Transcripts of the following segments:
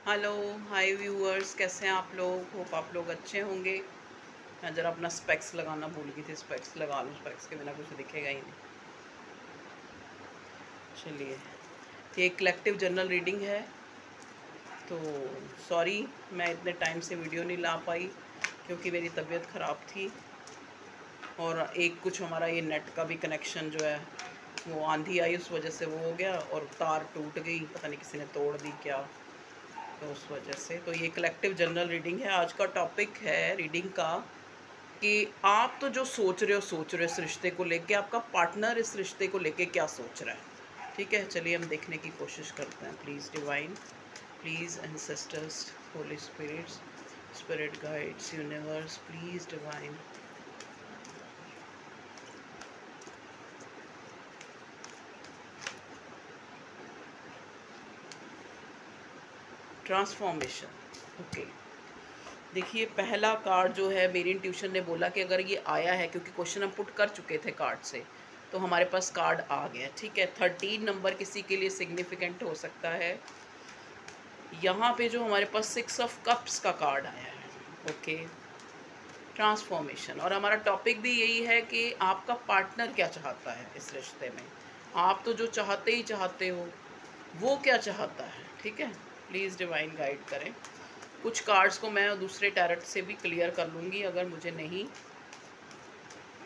Hello, हाय viewers, कैसे हैं आप लोग? होप आप लोग अच्छे होंगे। मैं ज़रा अपना स्पेक्स लगाना भूल गई थी। स्पेक्स लगा लूँ, स्पेक्स के बिना कुछ दिखेगा ही नहीं। चलिए, ये कलेक्टिव जर्नल रीडिंग है, तो सॉरी मैं इतने टाइम से वीडियो नहीं ला पाई क्योंकि मेरी तबीयत ख़राब थी और एक कुछ हमारा ये नेट का भी कनेक्शन जो है वो आंधी आई, उस वजह से वो हो गया और तार टूट गई, पता नहीं किसी ने तोड़ दी क्या, तो उस वजह से। तो ये कलेक्टिव जनरल रीडिंग है। आज का टॉपिक है रीडिंग का कि आप तो जो सोच रहे हो इस रिश्ते को लेके, आपका पार्टनर इस रिश्ते को लेके क्या सोच रहा है। ठीक है, चलिए हम देखने की कोशिश करते हैं। Please divine, please ancestors, holy spirits, spirit guides, universe, please divine. Transformation. Okay, देखिए पहला कार्ड जो है, मेरी इंट्यूशन ने बोला कि अगर ये आया है, क्योंकि क्वेश्चन हम पुट कर चुके थे कार्ड से, तो हमारे पास कार्ड आ गया। ठीक है, 13 नंबर किसी के लिए सिग्निफिकेंट हो सकता है। यहाँ पे जो हमारे पास 6 ऑफ कप्स का कार्ड आया है। Okay, transformation. और हमारा टॉपिक भी यही है कि आपका पार्टनर क्या चाहता है इस रिश्ते में। आप तो जो चाहते ही चाहते हो, वो क्या चाहता है। ठीक है, प्लीज़ डिवाइन गाइड करें। कुछ कार्ड्स को मैं दूसरे टैरेट से भी क्लियर कर लूँगी अगर मुझे नहीं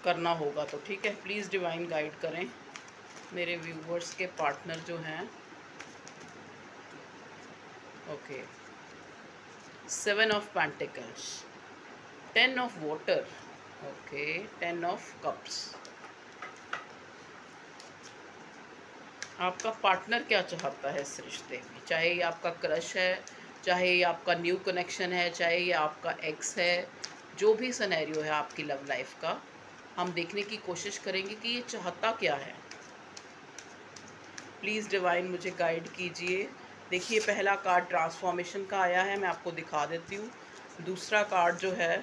करना होगा तो। ठीक है, प्लीज़ डिवाइन गाइड करें मेरे व्यूवर्स के पार्टनर जो हैं। Okay, 7 of pentacles, 10 of water, okay, 10 of cups. आपका पार्टनर क्या चाहता है इस रिश्ते में, चाहे ये आपका क्रश है, चाहे ये आपका न्यू कनेक्शन है, चाहे ये आपका एक्स है, जो भी सिनेरियो है आपकी लव लाइफ का, हम देखने की कोशिश करेंगे कि ये चाहता क्या है। प्लीज़ डिवाइन मुझे गाइड कीजिए। देखिए पहला कार्ड ट्रांसफॉर्मेशन का आया है, मैं आपको दिखा देती हूँ। दूसरा कार्ड जो है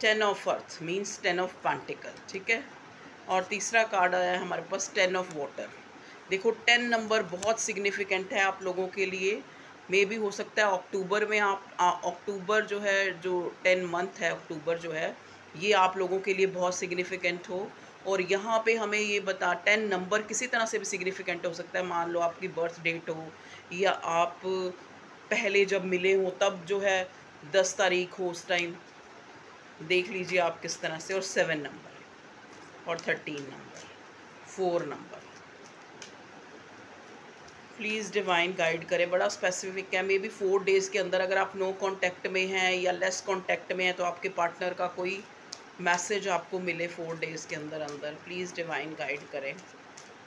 10 of earth, means 10 of pentacle. ठीक है, और तीसरा कार्ड आया है हमारे पास 10 ऑफ वाटर। देखो 10 नंबर बहुत सिग्निफिकेंट है आप लोगों के लिए। मे भी हो सकता है अक्टूबर में अक्टूबर जो है, जो 10 मंथ है अक्टूबर जो है, ये आप लोगों के लिए बहुत सिग्निफिकेंट हो। और यहाँ पे हमें ये 10 नंबर किसी तरह से भी सिग्निफिकेंट हो सकता है। मान लो आपकी बर्थ डेट हो, या आप पहले जब मिले हो तब जो है 10 तारीख हो, उस टाइम देख लीजिए आप किस तरह से। और 7 नंबर और 13 number, 4 number. Please divine guide करें, बड़ा स्पेसिफिक है। मे बी 4 डेज़ के अंदर अगर आप नो कांटेक्ट में हैं या लेस कांटेक्ट में हैं, तो आपके पार्टनर का कोई मैसेज आपको मिले 4 डेज़ के अंदर अंदर। प्लीज़ डिवाइन गाइड करें।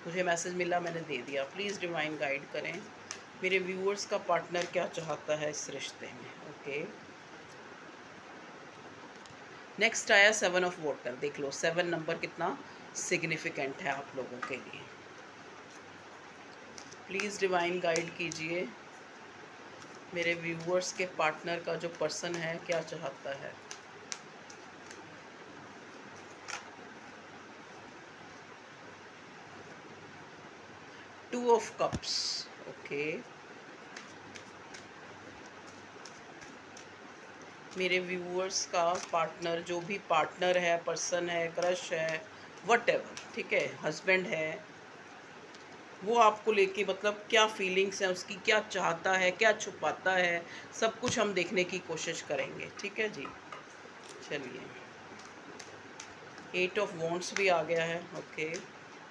मुझे मैसेज मिला, मैंने दे दिया। प्लीज़ डिवाइन गाइड करें मेरे व्यूअर्स का पार्टनर क्या चाहता है इस रिश्ते में। ओके, नेक्स्ट आया 7 ऑफ वाटर। देख लो 7 नंबर कितना सिग्निफिकेंट है आप लोगों के लिए। प्लीज़ डिवाइन गाइड कीजिए मेरे व्यूअर्स के पार्टनर का जो पर्सन है क्या चाहता है। टू ऑफ कप्स, ओके, मेरे व्यूअर्स का पार्टनर, जो भी पार्टनर है, पर्सन है, क्रश है, वटेवर, ठीक है, हस्बैंड है, वो आपको लेके मतलब क्या फीलिंग्स हैं उसकी, क्या चाहता है, क्या छुपाता है, सब कुछ हम देखने की कोशिश करेंगे। ठीक है जी, चलिए 8 ऑफ वॉन्ड्स भी आ गया है। ओके,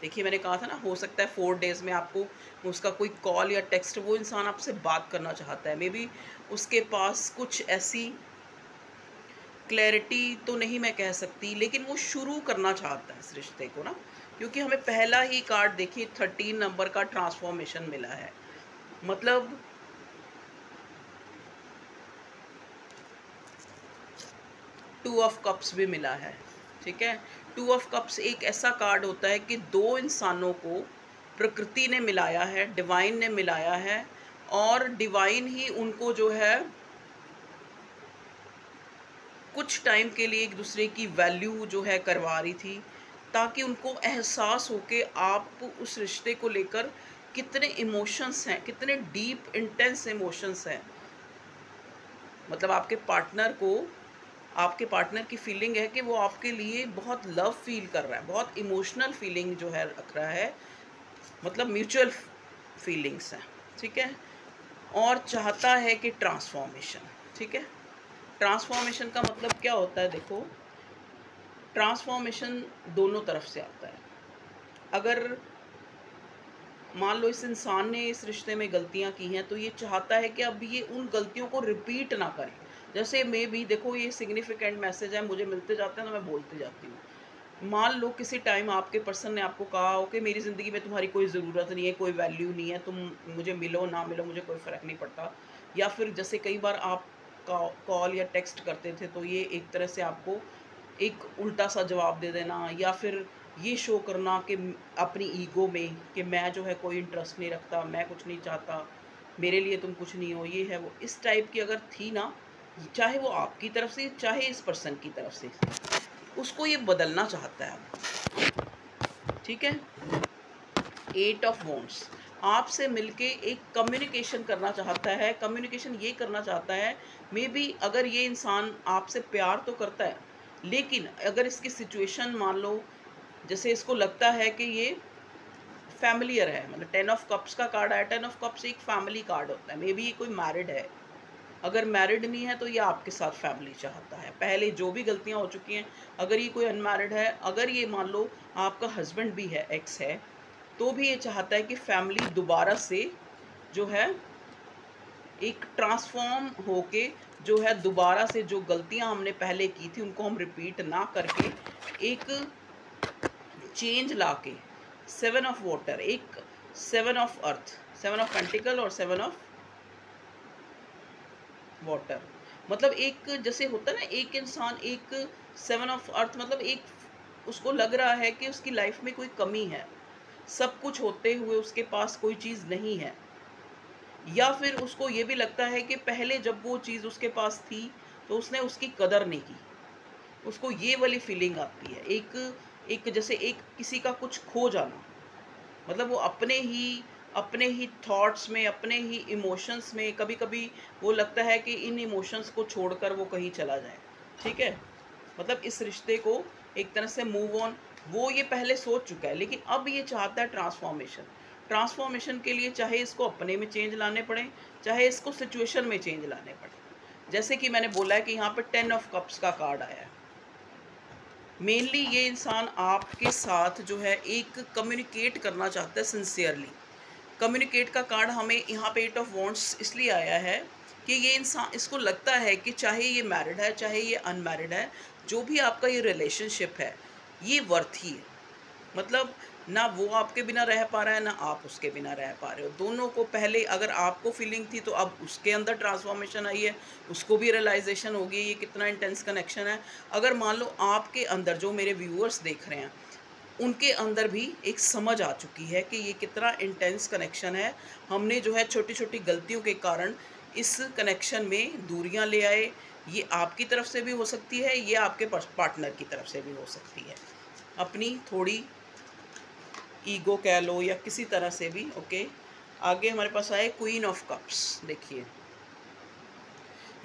देखिए मैंने कहा था ना, हो सकता है 4 डेज़ में आपको उसका कोई कॉल या टेक्स्ट, वो इंसान आपसे बात करना चाहता है। मे बी उसके पास कुछ ऐसी क्लैरिटी तो नहीं मैं कह सकती, लेकिन वो शुरू करना चाहता है इस रिश्ते को ना, क्योंकि हमें पहला ही कार्ड देखिए 13 नंबर का ट्रांसफॉर्मेशन मिला है। मतलब 2 ऑफ कप्स भी मिला है। ठीक है, 2 ऑफ कप्स एक ऐसा कार्ड होता है कि दो इंसानों को प्रकृति ने मिलाया है, डिवाइन ने मिलाया है, और डिवाइन ही उनको जो है कुछ टाइम के लिए एक दूसरे की वैल्यू जो है करवा रही थी, ताकि उनको एहसास हो कि आप उस रिश्ते को लेकर कितने इमोशंस हैं, कितने डीप इंटेंस इमोशंस हैं। मतलब आपके पार्टनर की फीलिंग है कि वो आपके लिए बहुत लव फील कर रहा है, बहुत इमोशनल फीलिंग जो है रख रहा है, मतलब म्यूचुअल फीलिंग्स हैं, ठीक है। और चाहता है कि ट्रांसफॉर्मेशन, ठीक है। ट्रांसफॉर्मेशन का मतलब क्या होता है, देखो ट्रांसफॉर्मेशन दोनों तरफ से आता है। अगर मान लो इस इंसान ने इस रिश्ते में गलतियां की हैं, तो ये चाहता है कि अब ये उन गलतियों को रिपीट ना करे। जैसे मैं भी, देखो ये सिग्निफिकेंट मैसेज है, मुझे मिलते जाते हैं तो मैं बोलती जाती हूँ। मान लो किसी टाइम आपके पर्सन ने आपको कहा हो कि मेरी ज़िंदगी में तुम्हारी कोई ज़रूरत नहीं है, कोई वैल्यू नहीं है, तुम मुझे मिलो ना मिलो मुझे कोई फ़र्क नहीं पड़ता। या फिर जैसे कई बार आप कॉल या टेक्स्ट करते थे, तो ये एक तरह से आपको एक उल्टा सा जवाब दे देना, या फिर ये शो करना कि अपनी ईगो में कि मैं जो है कोई इंटरेस्ट नहीं रखता, मैं कुछ नहीं चाहता, मेरे लिए तुम कुछ नहीं हो, ये है वो, इस टाइप की अगर थी ना, चाहे वो आपकी तरफ से चाहे इस पर्सन की तरफ से, उसको ये बदलना चाहता है अब, ठीक है। 8 ऑफ वॉन्ड्स आपसे मिलके एक कम्युनिकेशन करना चाहता है। कम्युनिकेशन ये करना चाहता है, मे बी अगर ये इंसान आपसे प्यार तो करता है, लेकिन अगर इसकी सिचुएशन मान लो, जैसे इसको लगता है कि ये फैमिलियर है, मतलब 10 ऑफ कप्स का कार्ड आया, 10 ऑफ कप्स एक फैमिली कार्ड होता है। मे बी ये कोई मैरिड है, अगर मैरिड नहीं है तो ये आपके साथ फैमिली चाहता है। पहले जो भी गलतियां हो चुकी हैं, अगर ये कोई अनमैरिड है, अगर ये मान लो आपका हस्बैंड भी है, एक्स है, तो भी ये चाहता है कि फैमिली दोबारा से जो है एक ट्रांसफॉर्म होके, जो है दोबारा से जो गलतियां हमने पहले की थी उनको हम रिपीट ना करके एक चेंज लाके। 7 ऑफ वाटर, एक 7 ऑफ अर्थ, 7 ऑफ पेंटिकल और 7 ऑफ वाटर, मतलब एक जैसे होता है ना, एक इंसान एक 7 ऑफ अर्थ, मतलब एक उसको लग रहा है कि उसकी लाइफ में कोई कमी है, सब कुछ होते हुए उसके पास कोई चीज़ नहीं है। या फिर उसको ये भी लगता है कि पहले जब वो चीज़ उसके पास थी तो उसने उसकी कदर नहीं की, उसको ये वाली फीलिंग आती है। एक एक जैसे एक किसी का कुछ खो जाना, मतलब वो अपने ही थॉट्स में, अपने ही इमोशंस में, कभी कभी वो लगता है कि इन इमोशंस को छोड़कर वो कहीं चला जाए, ठीक है। मतलब इस रिश्ते को एक तरह से मूव ऑन, वो ये पहले सोच चुका है, लेकिन अब ये चाहता है ट्रांसफॉर्मेशन। ट्रांसफॉर्मेशन के लिए चाहे इसको अपने में चेंज लाने पड़े, चाहे इसको सिचुएशन में चेंज लाने पड़े। जैसे कि मैंने बोला है कि यहाँ पे 10 ऑफ कप्स का कार्ड आया है। मेनली ये इंसान आपके साथ जो है एक कम्युनिकेट करना चाहता है सिंसियरली। कम्युनिकेट का कार्ड हमें यहाँ पे 8 ऑफ वॉन्ड्स इसलिए आया है कि ये इंसान, इसको लगता है कि चाहे ये मैरिड है चाहे ये अनमैरिड है, जो भी आपका ये रिलेशनशिप है ये वर्थी है। मतलब ना वो आपके बिना रह पा रहा है, ना आप उसके बिना रह पा रहे हो। दोनों को पहले अगर आपको फीलिंग थी तो अब उसके अंदर ट्रांसफॉर्मेशन आई है, उसको भी रियलाइजेशन होगी ये कितना इंटेंस कनेक्शन है। अगर मान लो आपके अंदर, जो मेरे व्यूअर्स देख रहे हैं, उनके अंदर भी एक समझ आ चुकी है कि ये कितना इंटेंस कनेक्शन है। हमने जो है छोटी छोटी गलतियों के कारण इस कनेक्शन में दूरियां ले आए। ये आपकी तरफ से भी हो सकती है, ये आपके पार्टनर की तरफ से भी हो सकती है। अपनी थोड़ी ईगो कह लो या किसी तरह से भी, ओके। आगे हमारे पास आए क्वीन ऑफ कप्स। देखिए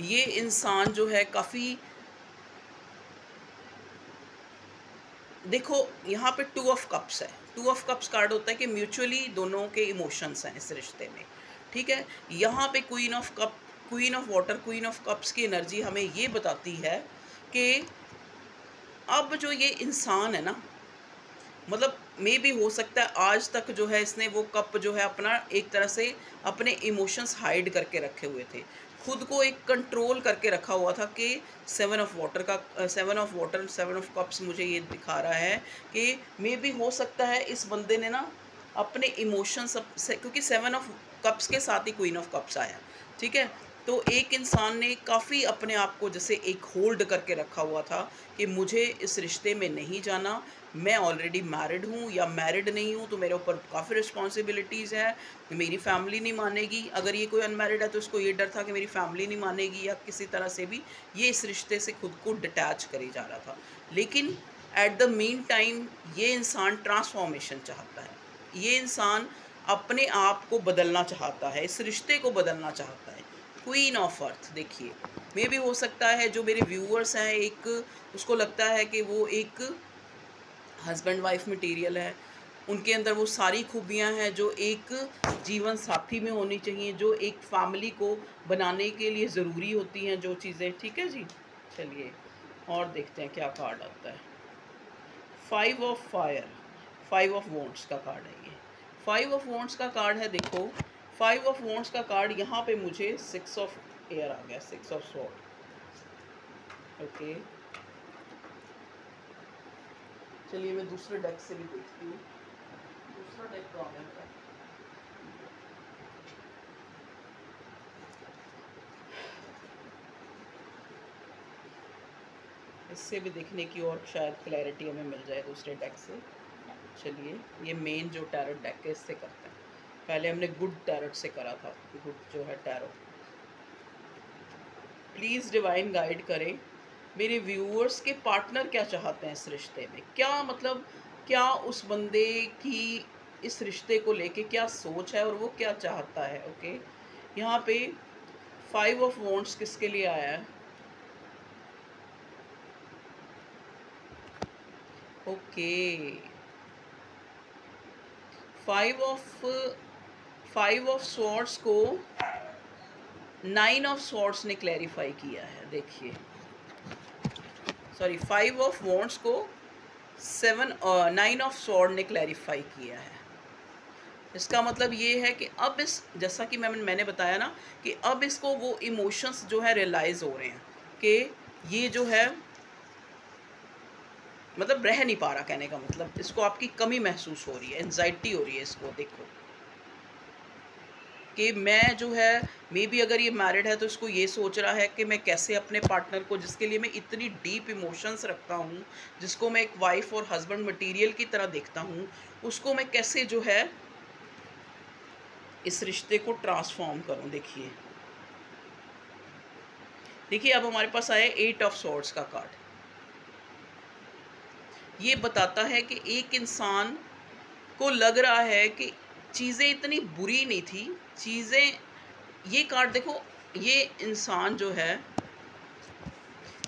ये इंसान जो है काफ़ी, देखो यहाँ पे 2 ऑफ कप्स है। 2 ऑफ कप्स कार्ड होता है कि म्यूचुअली दोनों के इमोशंस हैं इस रिश्ते में, ठीक है। यहाँ पे queen of cup, queen of water, queen of cups की एनर्जी हमें ये बताती है कि अब जो ये इंसान है ना, मतलब मे भी हो सकता है आज तक जो है इसने वो कप जो है अपना एक तरह से अपने इमोशंस हाइड करके रखे हुए थे, खुद को एक कंट्रोल करके रखा हुआ था कि 7 ऑफ वाटर का 7 ऑफ वाटर 7 ऑफ कप्स मुझे ये दिखा रहा है कि मे भी हो सकता है इस बंदे ने ना अपने इमोशंस से, क्योंकि 7 ऑफ कप्स के साथ ही क्वीन ऑफ कप्स आया, ठीक है। तो एक इंसान ने काफ़ी अपने आप को जैसे एक होल्ड करके रखा हुआ था कि मुझे इस रिश्ते में नहीं जाना, मैं ऑलरेडी मैरिड हूँ या मैरिड नहीं हूँ तो मेरे ऊपर काफ़ी रिस्पॉन्सिबिलिटीज़ है, मेरी फैमिली नहीं मानेगी। अगर ये कोई अनमैरिड है तो इसको ये डर था कि मेरी फैमिली नहीं मानेगी, या किसी तरह से भी ये इस रिश्ते से खुद को डिटैच करी जा रहा था। लेकिन एट द मीन टाइम ये इंसान ट्रांसफॉर्मेशन चाहता है। ये इंसान अपने आप को बदलना चाहता है, इस रिश्ते को बदलना चाहता है। क्वीन ऑफ अर्थ देखिए, मे भी हो सकता है जो मेरे व्यूअर्स हैं, एक उसको लगता है कि वो एक हस्बैंड वाइफ मटेरियल है, उनके अंदर वो सारी खूबियां हैं जो एक जीवन साथी में होनी चाहिए, जो एक फैमिली को बनाने के लिए ज़रूरी होती हैं जो चीज़ें। ठीक है जी, चलिए और देखते हैं क्या कार्ड आता है। 5 ऑफ फायर, 5 ऑफ वॉन्ड्स का कार्ड है ये। 5 ऑफ वॉन्ड्स का कार्ड है, देखो 5 ऑफ वॉन्ड्स का कार्ड यहाँ पे मुझे 6 ऑफ एयर आ गया, 6 ऑफ स्वॉर्ड। ओके, चलिए मैं दूसरे डेक से भी देखती हूँ, दूसरा डेक कौन है मेरा। इससे भी देखने की और शायद क्लैरिटी हमें मिल जाए दूसरे डेक से। चलिए ये मेन जो टैरोट डेक है इससे करते हैं। पहले हमने गुड टैरोट से करा था, गुड जो है टैरो। प्लीज़ डिवाइन गाइड करें मेरे व्यूअर्स के पार्टनर क्या चाहते हैं इस रिश्ते में, क्या मतलब क्या उस बंदे की इस रिश्ते को लेके क्या सोच है और वो क्या चाहता है। ओके, यहाँ पे 5 ऑफ वॉन्ड्स किसके लिए आया है। ओके, 5 ऑफ स्वॉर्ड्स को 9 ऑफ स्वॉर्ड्स ने क्लैरिफाई किया है। देखिए सॉरी, 5 ऑफ वॉन्ड्स को 9 ऑफ स्वॉर्ड ने क्लैरिफाई किया है। इसका मतलब ये है कि अब इस, जैसा कि मैंने बताया ना कि अब इसको वो इमोशंस जो है रियलाइज़ हो रहे हैं कि ये जो है मतलब रह नहीं पा रहा, कहने का मतलब इसको आपकी कमी महसूस हो रही है, एंजाइटी हो रही है इसको। देखो कि मैं जो है मे बी अगर ये मैरिड है तो इसको ये सोच रहा है कि मैं कैसे अपने पार्टनर को, जिसके लिए मैं इतनी डीप इमोशंस रखता हूँ, जिसको मैं एक वाइफ और हस्बैंड मटेरियल की तरह देखता हूँ, उसको मैं कैसे जो है इस रिश्ते को ट्रांसफॉर्म करूँ। देखिए देखिए अब हमारे पास आया 8 ऑफ स्वॉर्ड्स का कार्ड। ये बताता है कि एक इंसान को लग रहा है कि चीज़ें इतनी बुरी नहीं थी, चीज़ें, ये कार्ड देखो, ये इंसान जो है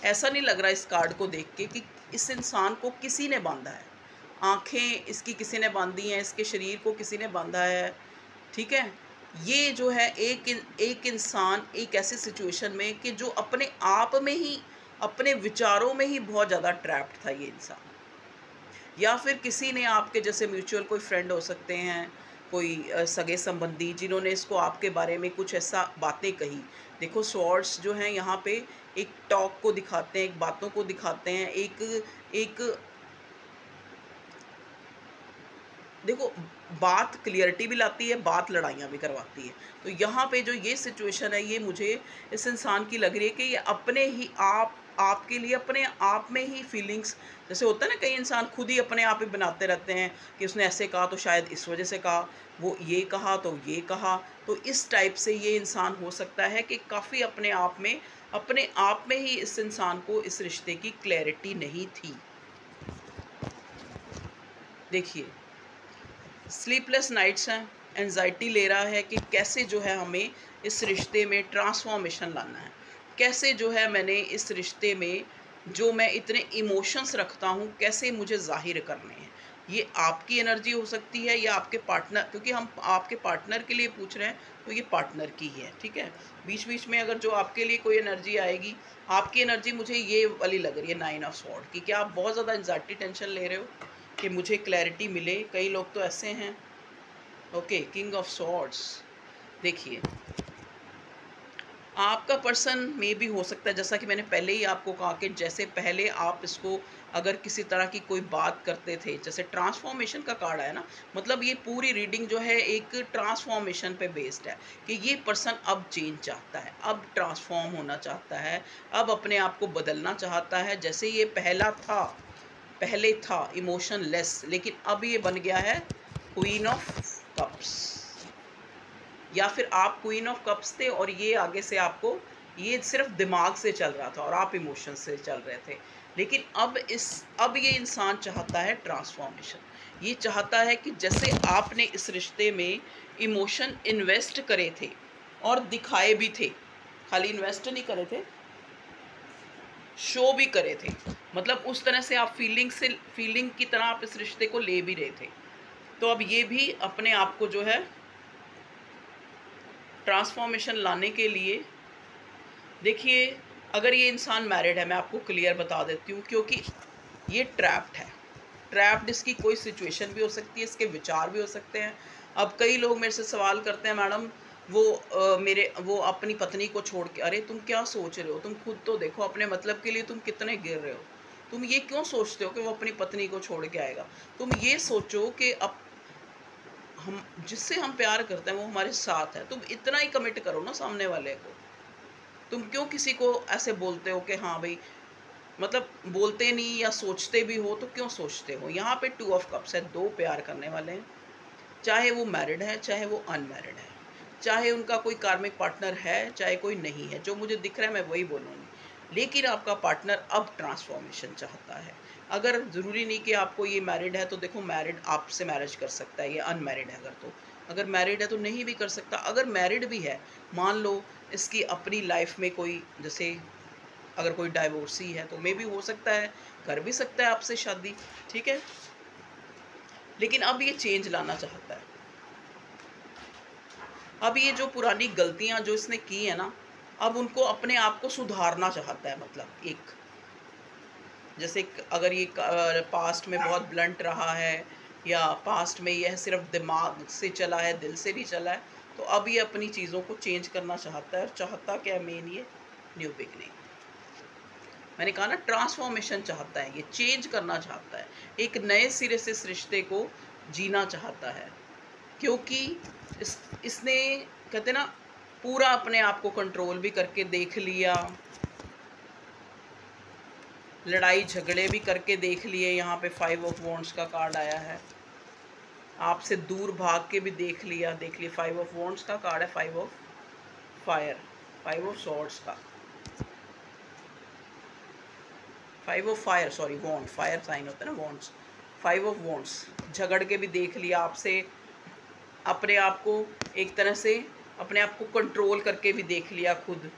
ऐसा नहीं लग रहा इस कार्ड को देख के कि इस इंसान को किसी ने बांधा है, आंखें इसकी किसी ने बांधी हैं, इसके शरीर को किसी ने बांधा है। ठीक है, ये जो है एक इंसान एक ऐसी सिचुएशन में कि जो अपने आप में ही, अपने विचारों में ही बहुत ज़्यादा ट्रैप्ड था ये इंसान, या फिर किसी ने आपके जैसे म्यूचुअल कोई फ्रेंड हो सकते हैं, कोई सगे संबंधी, जिन्होंने इसको आपके बारे में कुछ ऐसा बातें कही। देखो स्वॉर्ड्स जो हैं यहाँ पे एक टॉक को दिखाते हैं, एक बातों को दिखाते हैं, एक देखो बात क्लियरिटी भी लाती है, बात लड़ाइयाँ भी करवाती है। तो यहाँ पे जो ये सिचुएशन है ये मुझे इस इंसान की लग रही है कि ये अपने ही आपके लिए अपने आप में ही फीलिंग्स, जैसे होता है ना, कई इंसान खुद ही अपने आप ही बनाते रहते हैं कि उसने ऐसे कहा तो शायद इस वजह से कहा, वो ये कहा तो ये कहा। तो इस टाइप से ये इंसान हो सकता है कि काफ़ी अपने आप में ही इस इंसान को इस रिश्ते की क्लैरिटी नहीं थी। देखिए स्लीपलेस नाइट्स हैं, एंजाइटी ले रहा है कि कैसे जो है हमें इस रिश्ते में ट्रांसफॉर्मेशन लाना है, कैसे जो है मैंने इस रिश्ते में जो मैं इतने इमोशंस रखता हूँ कैसे मुझे ज़ाहिर करने हैं। ये आपकी एनर्जी हो सकती है या आपके पार्टनर, क्योंकि हम आपके पार्टनर के लिए पूछ रहे हैं तो ये पार्टनर की ही है। ठीक है, बीच बीच में अगर जो आपके लिए कोई एनर्जी आएगी, आपकी एनर्जी मुझे ये वाली लग रही है 9 ऑफ स्वॉर्ड की, कि आप बहुत ज़्यादा एंजाइटी टेंशन ले रहे हो कि मुझे क्लैरिटी मिले। कई लोग तो ऐसे हैं। ओके, किंग ऑफ स्वॉर्ड्स, देखिए आपका पर्सन में भी हो सकता है, जैसा कि मैंने पहले ही आपको कहा कि जैसे पहले आप इसको अगर किसी तरह की कोई बात करते थे, जैसे ट्रांसफॉर्मेशन का कार्ड है ना, मतलब ये पूरी रीडिंग जो है एक ट्रांसफॉर्मेशन पे बेस्ड है कि ये पर्सन अब चेंज चाहता है, अब ट्रांसफॉर्म होना चाहता है, अब अपने आप को बदलना चाहता है। जैसे ये पहले था इमोशनलेस, लेकिन अब ये बन गया है क्वीन ऑफ कप्स, या फिर आप क्वीन ऑफ कप्स थे और ये आगे से आपको ये सिर्फ दिमाग से चल रहा था और आप इमोशन से चल रहे थे। लेकिन अब ये इंसान चाहता है ट्रांसफॉर्मेशन। ये चाहता है कि जैसे आपने इस रिश्ते में इमोशन इन्वेस्ट करे थे और दिखाए भी थे, खाली इन्वेस्ट नहीं करे थे, शो भी करे थे, मतलब उस तरह से आप फीलिंग की तरह आप इस रिश्ते को ले भी रहे थे। तो अब ये भी अपने आप को जो है ट्रांसफॉर्मेशन लाने के लिए, देखिए अगर ये इंसान मैरिड है, मैं आपको क्लियर बता देती हूँ, क्योंकि ये ट्रैप्ड है। ट्रैप्ड इसकी कोई सिचुएशन भी हो सकती है, इसके विचार भी हो सकते हैं। अब कई लोग मेरे से सवाल करते हैं, मैडम वो अपनी पत्नी को छोड़ के, अरे तुम क्या सोच रहे हो, तुम खुद तो देखो, अपने मतलब के लिए तुम कितने गिर रहे हो, तुम ये क्यों सोचते हो कि वो अपनी पत्नी को छोड़ के आएगा। तुम ये सोचो कि अब हम जिससे हम प्यार करते हैं वो हमारे साथ है, तुम इतना ही कमिट करो ना सामने वाले को। तुम क्यों किसी को ऐसे बोलते हो कि हाँ भाई, मतलब बोलते नहीं या सोचते भी हो तो क्यों सोचते हो। यहाँ पे 2 ऑफ कप्स है, 2 प्यार करने वाले हैं, चाहे वो मैरिड है चाहे वो अनमैरिड है, चाहे उनका कोई कार्मिक पार्टनर है चाहे कोई नहीं है। जो मुझे दिख रहा है मैं वही बोलूँगी। लेकिन आपका पार्टनर अब ट्रांसफॉर्मेशन चाहता है। अगर ज़रूरी नहीं कि आपको ये मैरिड है तो देखो, मैरिड आपसे मैरिज कर सकता है, ये अनमैरिड है अगर मैरिड है तो नहीं भी कर सकता। अगर मैरिड भी है, मान लो इसकी अपनी लाइफ में कोई, जैसे अगर कोई डाइवोर्सी है तो मे भी हो सकता है, कर भी सकता है आपसे शादी, ठीक है। लेकिन अब ये चेंज लाना चाहता है। अब ये जो पुरानी गलतियां जो इसने की है ना, अब उनको अपने आप को सुधारना चाहता है। मतलब एक, जैसे अगर ये पास्ट में बहुत ब्लंट रहा है या पास्ट में यह सिर्फ दिमाग से चला है, दिल से नहीं चला है, तो अब ये अपनी चीज़ों को चेंज करना चाहता है। और चाहता क्या मेन, ये न्यू बिगनिंग, मैंने कहा ना, ट्रांसफॉर्मेशन चाहता है, ये चेंज करना चाहता है, एक नए सिरे से इस रिश्ते को जीना चाहता है। क्योंकि इसने, कहते ना, पूरा अपने आप को कंट्रोल भी करके देख लिया, लड़ाई झगड़े भी करके देख लिए। यहाँ पे 5 ऑफ वॉन्ड्स का कार्ड आया है, आपसे दूर भाग के भी देख लिया। 5 ऑफ वॉन्ड्स का कार्ड है, 5 ऑफ फायर, 5 ऑफ सॉर्ड्स का, 5 of fire, sorry wand, fire sign होता है ना वॉन्ड्स, 5 ऑफ वॉन्ड्स, झगड़ के भी देख लिया आपसे, अपने आप को एक तरह से अपने आप को कंट्रोल करके भी देख लिया खुद,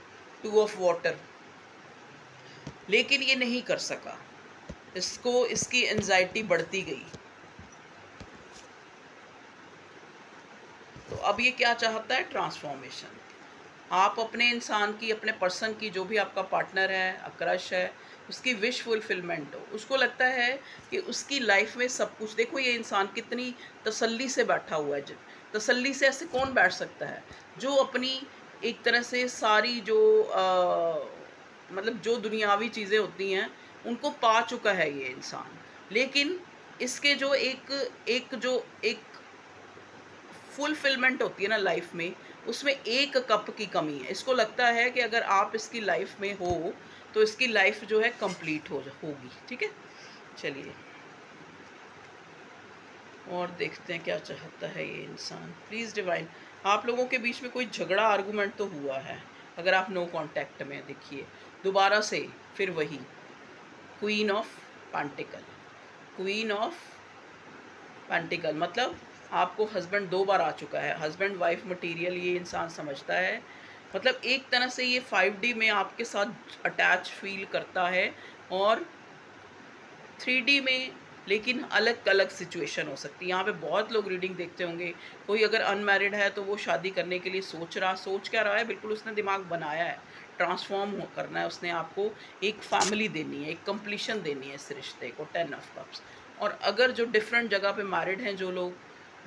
2 ऑफ वाटर। लेकिन ये नहीं कर सका, इसको इसकी एंजाइटी बढ़ती गई। तो अब ये क्या चाहता है, ट्रांसफॉर्मेशन। आप अपने इंसान की, अपने पर्सन की, जो भी आपका पार्टनर है, क्रश है, उसकी विश फुलफिलमेंट हो। उसको लगता है कि उसकी लाइफ में सब कुछ, देखो ये इंसान कितनी तसल्ली से बैठा हुआ है। तसल्ली से ऐसे कौन बैठ सकता है जो अपनी एक तरह से सारी जो मतलब जो दुनियावी चीज़ें होती हैं उनको पा चुका है ये इंसान। लेकिन इसके जो एक फुलफिलमेंट होती है ना लाइफ में, उसमें एक कप की कमी है। इसको लगता है कि अगर आप इसकी लाइफ में हो तो इसकी लाइफ जो है कंप्लीट होगी, ठीक है। चलिए और देखते हैं क्या चाहता है ये इंसान। प्लीज़ डिवाइन, आप लोगों के बीच में कोई झगड़ा आर्गूमेंट तो हुआ है। अगर आप नो कांटेक्ट में, देखिए दोबारा से फिर वही queen of pentacle, queen of pentacle, मतलब आपको हस्बैंड 2 बार आ चुका है। हस्बैंड वाइफ मटेरियल ये इंसान समझता है। मतलब एक तरह से ये 5D में आपके साथ अटैच फील करता है, और 3D में लेकिन अलग अलग सिचुएशन हो सकती है। यहाँ पे बहुत लोग रीडिंग देखते होंगे, कोई अगर अनमैरिड है तो वो शादी करने के लिए सोच क्या रहा है, बिल्कुल उसने दिमाग बनाया है, ट्रांसफॉर्म करना है उसने, आपको एक फैमिली देनी है, एक कंप्लीशन देनी है इस रिश्ते को, 10 ऑफ कप्स। और अगर जो डिफरेंट जगह पे मैरिड हैं जो लोग,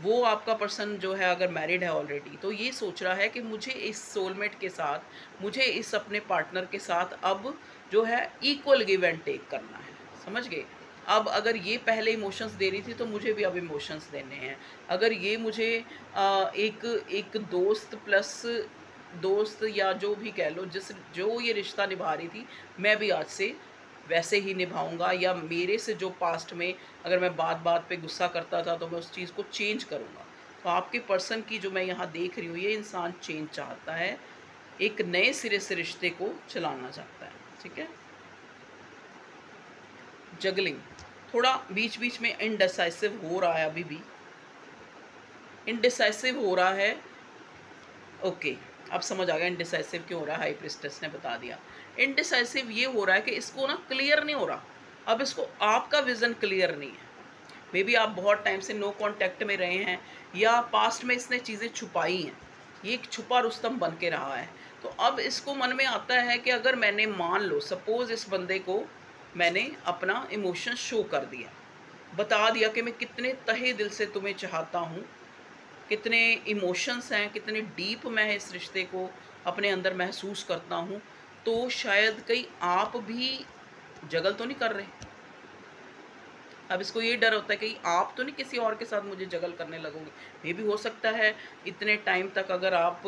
वो आपका पर्सन जो है अगर मैरिड है ऑलरेडी, तो ये सोच रहा है कि मुझे इस सोलमेट के साथ, मुझे इस अपने पार्टनर के साथ अब जो है इक्वल गिव एंड टेक करना है, समझ गए। अब अगर ये पहले इमोशंस दे रही थी तो मुझे भी अब इमोशंस देने हैं। अगर ये मुझे एक दोस्त प्लस दोस्त या जो भी कह लो, जो ये रिश्ता निभा रही थी, मैं भी आज से वैसे ही निभाऊंगा। या मेरे से जो पास्ट में अगर मैं बात पे गुस्सा करता था तो मैं उस चीज़ को चेंज करूंगा। तो आपके पर्सन की जो मैं यहाँ देख रही हूँ, ये इंसान चेंज चाहता है, एक नए सिरे से रिश्ते को चलाना चाहता है, ठीक है। जगलिंग, थोड़ा बीच बीच में इनडिसाइसिव हो रहा है, अभी भी इनडिसाइसिव हो रहा है। ओके, अब समझ आ गया इनडिसाइसिव क्यों हो रहा है, हाई प्रीस्टेस ने बता दिया। इनडिसाइसिव ये हो रहा है कि इसको ना क्लियर नहीं हो रहा, अब इसको आपका विज़न क्लियर नहीं है। मे बी आप बहुत टाइम से नो कांटेक्ट में रहे हैं, या पास्ट में इसने चीज़ें छुपाई हैं, ये एक छुपा रुस्तम बन के रहा है। तो अब इसको मन में आता है कि अगर मैंने, मान लो सपोज़ इस बंदे को मैंने अपना इमोशन शो कर दिया, बता दिया कि मैं कितने तहे दिल से तुम्हें चाहता हूँ, कितने इमोशंस हैं, कितने डीप मैं इस रिश्ते को अपने अंदर महसूस करता हूँ, तो शायद कहीं आप भी जगल तो नहीं कर रहे। अब इसको ये डर होता है कि आप तो नहीं किसी और के साथ मुझे जगल करने लगोगे। मे भी हो सकता है इतने टाइम तक अगर आप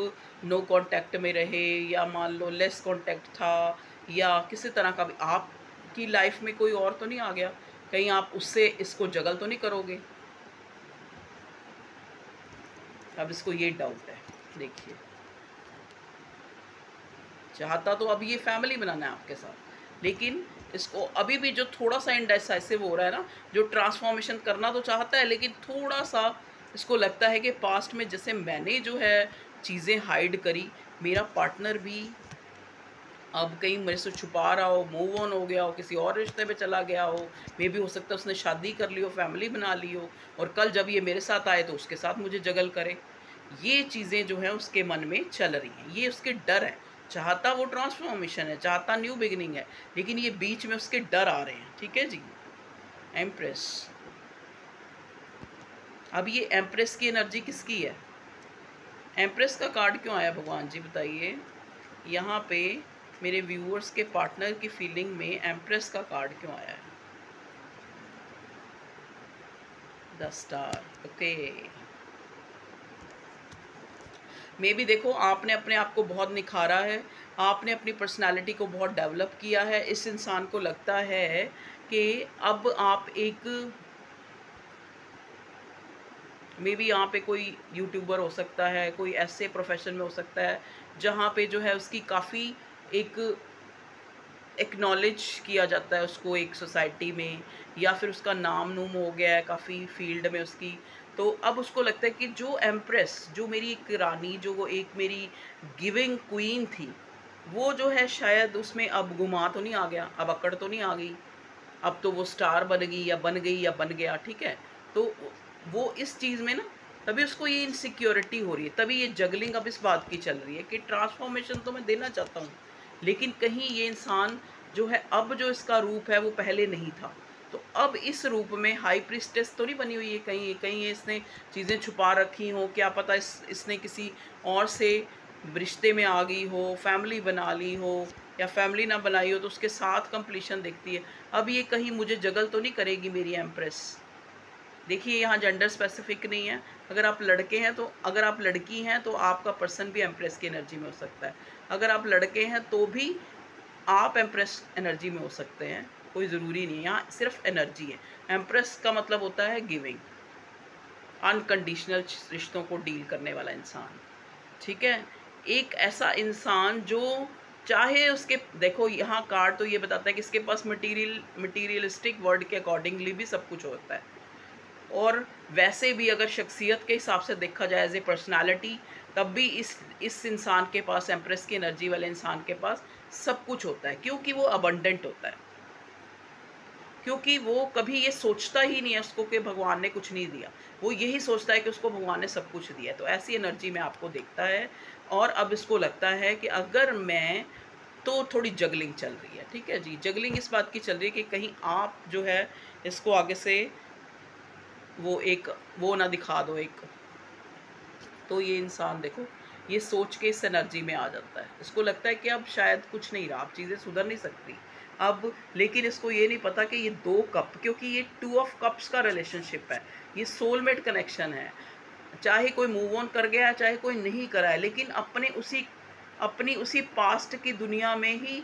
नो कांटेक्ट में रहे, या मान लो लेस कांटेक्ट था, या किसी तरह का भी आपकी लाइफ में कोई और तो नहीं आ गया, कहीं आप उससे इसको जगल तो नहीं करोगे। अब इसको ये डाउट है। देखिए, चाहता तो अब ये फैमिली बनाना है आपके साथ, लेकिन इसको अभी भी जो थोड़ा सा इनडिसाइसिव हो रहा है ना, जो ट्रांसफॉर्मेशन करना तो चाहता है, लेकिन थोड़ा सा इसको लगता है कि पास्ट में जैसे मैंने जो है चीज़ें हाइड करी, मेरा पार्टनर भी अब कहीं मेरे से छुपा रहा हो, मूव ऑन हो गया हो, किसी और रिश्ते में चला गया हो। मे भी हो सकता है उसने शादी कर ली हो, फैमिली बना ली हो, और कल जब ये मेरे साथ आए तो उसके साथ मुझे जगल करे। ये चीज़ें जो हैं उसके मन में चल रही हैं, ये उसके डर है। चाहता वो ट्रांसफॉर्मेशन है, चाहता न्यू बिगिनिंग है, लेकिन ये बीच में उसके डर आ रहे हैं। ठीक है जी। एम्प्रेस, अब ये एम्प्रेस की एनर्जी किसकी है? एम्प्रेस का कार्ड क्यों आया भगवान जी बताइए? यहाँ पे मेरे व्यूअर्स के पार्टनर की फीलिंग में एम्प्रेस का कार्ड क्यों आया है? The star. ओके, मे भी देखो आपने अपने आप को बहुत निखारा है, आपने अपनी पर्सनालिटी को बहुत डेवलप किया है। इस इंसान को लगता है कि अब आप एक, मे बी यहाँ पे कोई यूट्यूबर हो सकता है, कोई ऐसे प्रोफेशन में हो सकता है जहाँ पे जो है उसकी काफ़ी एक एक्नॉलेज किया जाता है उसको एक सोसाइटी में, या फिर उसका नाम नूम हो गया है काफ़ी फील्ड में उसकी। तो अब उसको लगता है कि जो एम्प्रेस, जो मेरी एक रानी, जो वो एक मेरी गिविंग क्वीन थी, वो जो है शायद उसमें अब गुमा तो नहीं आ गया, अब अकड़ तो नहीं आ गई, अब तो वो स्टार बन गई या बन गई या बन गया। ठीक है, तो वो इस चीज़ में ना, तभी उसको ये इनसिक्योरिटी हो रही है, तभी ये जगलिंग अब इस बात की चल रही है कि ट्रांसफॉर्मेशन तो मैं देना चाहता हूँ, लेकिन कहीं ये इंसान जो है, अब जो इसका रूप है वो पहले नहीं था, तो अब इस रूप में हाई प्रीस्टेस तो नहीं बनी हुई है, कहीं कहीं इसने चीज़ें छुपा रखी हो, क्या पता इसने किसी और से रिश्ते में आ गई हो, फैमिली बना ली हो, या फैमिली ना बनाई हो तो उसके साथ कंप्लीशन दिखती है। अब ये कहीं मुझे जगल तो नहीं करेगी मेरी एम्प्रेस। देखिए यहाँ जेंडर स्पेसिफिक नहीं है, अगर आप लड़के हैं तो, अगर आप लड़की हैं तो आपका पर्सन भी एम्प्रेस की एनर्जी में हो सकता है, अगर आप लड़के हैं तो भी आप एम्प्रेस एनर्जी में हो सकते हैं, कोई ज़रूरी नहीं है, यहाँ सिर्फ एनर्जी है। एम्प्रेस का मतलब होता है गिविंग, अनकंडीशनल रिश्तों को डील करने वाला इंसान। ठीक है, एक ऐसा इंसान जो चाहे उसके, देखो यहाँ कार्ड तो ये बताता है कि इसके पास मटीरियलिस्टिक वर्ड के अकॉर्डिंगली भी सब कुछ होता है, और वैसे भी अगर शख्सियत के हिसाब से देखा जाए एज ए पर्सनैलिटी, तब भी इस इंसान के पास, एम्प्रेस की एनर्जी वाले इंसान के पास सब कुछ होता है, क्योंकि वो अबंडेंट होता है, क्योंकि वो कभी ये सोचता ही नहीं है उसको कि भगवान ने कुछ नहीं दिया, वो यही सोचता है कि उसको भगवान ने सब कुछ दिया है। तो ऐसी एनर्जी में आपको देखता है, और अब इसको लगता है कि अगर मैं, तो थोड़ी जगलिंग चल रही है। ठीक है जी, जगलिंग इस बात की चल रही है कि कहीं आप जो है इसको आगे से वो ना दिखा दो एक, तो ये इंसान देखो ये सोच के इस एनर्जी में आ जाता है, इसको लगता है कि अब शायद कुछ नहीं रहा, अब चीज़ें सुधर नहीं सकती अब, लेकिन इसको ये नहीं पता कि ये 2 कप, क्योंकि ये 2 ऑफ कप्स का रिलेशनशिप है, ये सोलमेट कनेक्शन है, चाहे कोई मूव ऑन कर गया है चाहे कोई नहीं करा है, लेकिन अपनी उसी पास्ट की दुनिया में ही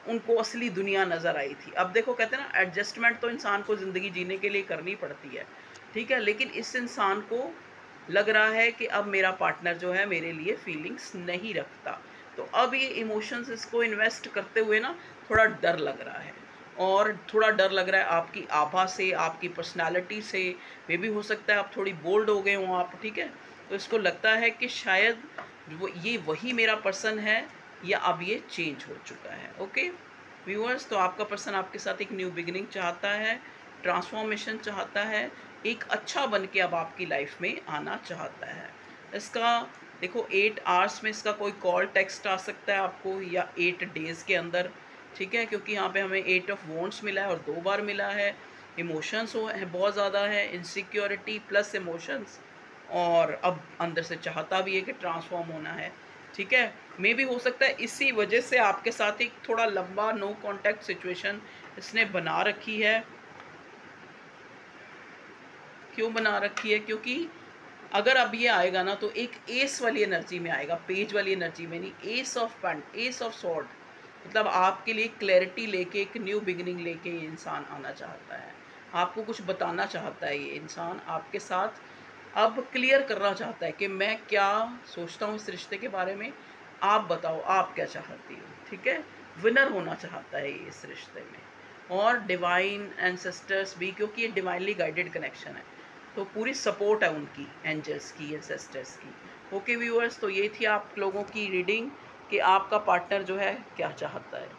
उनको असली दुनिया नज़र आई थी। अब देखो कहते हैं ना, एडजस्टमेंट तो इंसान को ज़िंदगी जीने के लिए करनी पड़ती है। ठीक है, लेकिन इस इंसान को लग रहा है कि अब मेरा पार्टनर जो है मेरे लिए फीलिंग्स नहीं रखता, तो अब ये इमोशंस इसको इन्वेस्ट करते हुए ना थोड़ा डर लग रहा है, और थोड़ा डर लग रहा है आपकी आभा से, आपकी पर्सनालिटी से। मे भी हो सकता है आप थोड़ी बोल्ड हो गए हों आप, ठीक है। तो इसको लगता है कि शायद वो ये वही मेरा पर्सन है या अब ये चेंज हो चुका है। ओके व्यूअर्स, तो आपका पर्सन आपके साथ एक न्यू बिगिनिंग चाहता है, ट्रांसफॉर्मेशन चाहता है, एक अच्छा बन के अब आपकी लाइफ में आना चाहता है। इसका देखो 8 आवर्स में इसका कोई कॉल टेक्स्ट आ सकता है आपको, या 8 डेज़ के अंदर, ठीक है। क्योंकि यहाँ पे हमें 8 ऑफ वॉन्ड्स मिला है और 2 बार मिला है। इमोशंस है बहुत ज़्यादा है, इनसिक्योरिटी प्लस इमोशंस, और अब अंदर से चाहता भी है कि ट्रांसफॉर्म होना है, ठीक है। मे भी हो सकता है इसी वजह से आपके साथ एक थोड़ा लंबा नो कांटेक्ट सिचुएशन इसने बना रखी है। क्यों बना रखी है? क्योंकि अगर अब ये आएगा ना तो एक एस वाली एनर्जी में आएगा, पेज वाली एनर्जी में नहीं। Ace of pent, ace of sword, मतलब आपके लिए क्लैरिटी लेके, एक न्यू बिगिनिंग लेके ये इंसान आना चाहता है। आपको कुछ बताना चाहता है ये इंसान आपके साथ, अब क्लियर करना चाहता है कि मैं क्या सोचता हूँ इस रिश्ते के बारे में, आप बताओ आप क्या चाहती हो, ठीक है। विनर होना चाहता है ये इस रिश्ते में, और डिवाइन एंसेस्टर्स भी, क्योंकि ये डिवाइनली गाइडेड कनेक्शन है, तो पूरी सपोर्ट है उनकी, एंजल्स की, एंसेस्टर्स की। ओके व्यूअर्स, तो ये थी आप लोगों की रीडिंग कि आपका पार्टनर जो है क्या चाहता है।